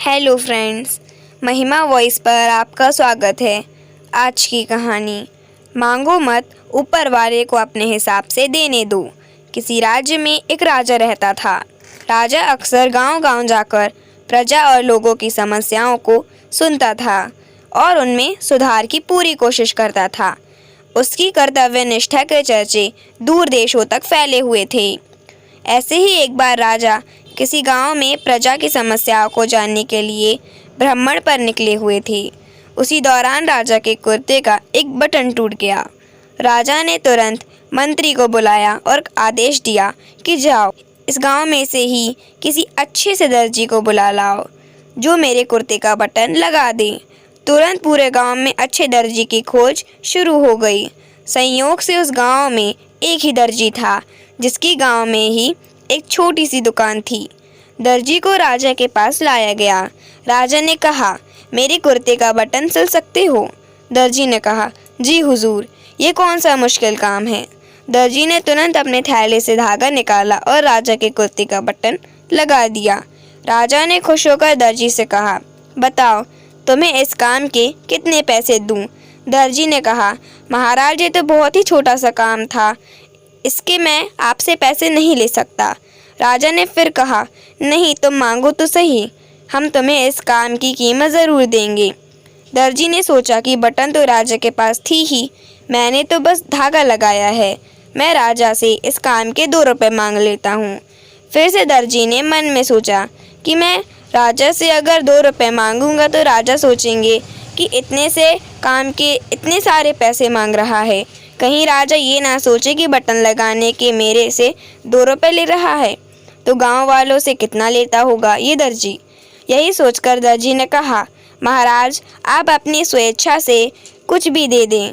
Hello friends, महिमा voice पर आपका स्वागत है। आज की कहानी मांगो मत, ऊपर वाले को अपने हिसाब से देने दो। किसी राज्य में एक राजा रहता था। राजा अक्सर गांव-गांव जाकर प्रजा और लोगों की समस्याओं को सुनता था और उनमें सुधार की पूरी कोशिश करता था। उसकी कर्तव्य निष्ठा के चर्चे दूर देशों तक फैले हुए थे। ऐसे ही एक बार राजा किसी गांव में प्रजा की समस्याओं को जानने के लिए भ्रमण पर निकले हुए थे। उसी दौरान राजा के कुर्ते का एक बटन टूट गया। राजा ने तुरंत मंत्री को बुलाया और आदेश दिया कि जाओ, इस गांव में से ही किसी अच्छे से दर्जी को बुला लाओ जो मेरे कुर्ते का बटन लगा दे। तुरंत पूरे गांव में अच्छे दर्जी की खोज शुरू हो गई। संयोग से उस गांव में एक ही दर्जी था जिसकी गांव में ही एक छोटी सी दुकान थी। दर्जी को राजा के पास लाया गया। राजा ने कहा, मेरे कुर्ते का बटन सिल सकते हो? दर्जी ने कहा, जी हुजूर, ये कौन सा मुश्किल काम है। दर्जी ने तुरंत अपने थैले से धागा निकाला और राजा के कुर्ते का बटन लगा दिया। राजा ने खुश होकर दर्जी से कहा, बताओ तुम्हें इस काम के कितने पैसे दूं? दर्जी ने कहा, महाराज ये तो बहुत ही छोटा सा काम था, इसके मैं आपसे पैसे नहीं ले सकता। राजा ने फिर कहा, नहीं तुम मांगो तो सही, हम तुम्हें इस काम की कीमत ज़रूर देंगे। दर्जी ने सोचा कि बटन तो राजा के पास थी ही, मैंने तो बस धागा लगाया है, मैं राजा से इस काम के 2 रुपये मांग लेता हूँ। फिर से दर्जी ने मन में सोचा कि मैं राजा से अगर 2 रुपये मांगूंगा तो राजा सोचेंगे कि इतने से काम के इतने सारे पैसे मांग रहा है, कहीं राजा ये ना सोचे कि बटन लगाने के मेरे से 2 रुपये ले रहा है तो गांव वालों से कितना लेता होगा ये दर्जी। यही सोचकर दर्जी ने कहा, महाराज आप अपनी स्वेच्छा से कुछ भी दे दें।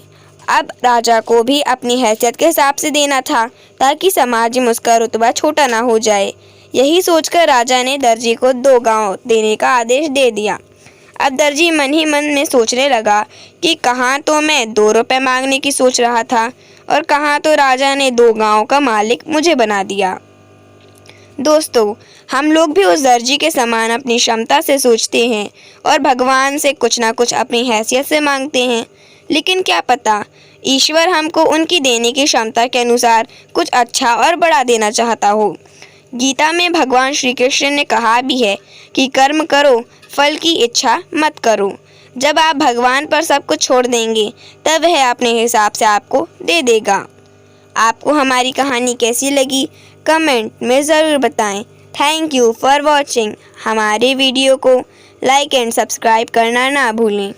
अब राजा को भी अपनी हैसियत के हिसाब से देना था ताकि समाज में उसका रुतबा छोटा ना हो जाए। यही सोचकर राजा ने दर्जी को 2 गांव देने का आदेश दे दिया। अब दर्जी मन ही मन में सोचने लगा कि कहाँ तो मैं 2 रुपये मांगने की सोच रहा था और कहाँ तो राजा ने 2 गांव का मालिक मुझे बना दिया। दोस्तों, हम लोग भी उस दर्जी के समान अपनी क्षमता से सोचते हैं और भगवान से कुछ ना कुछ अपनी हैसियत से मांगते हैं, लेकिन क्या पता ईश्वर हमको उनकी देने की क्षमता के अनुसार कुछ अच्छा और बड़ा देना चाहता हो। गीता में भगवान श्री कृष्ण ने कहा भी है कि कर्म करो, फल की इच्छा मत करो। जब आप भगवान पर सब कुछ छोड़ देंगे तब वह अपने हिसाब से आपको दे देगा। आपको हमारी कहानी कैसी लगी कमेंट में ज़रूर बताएं। Thank you for watching. हमारे वीडियो को लाइक एंड सब्सक्राइब करना ना भूलें।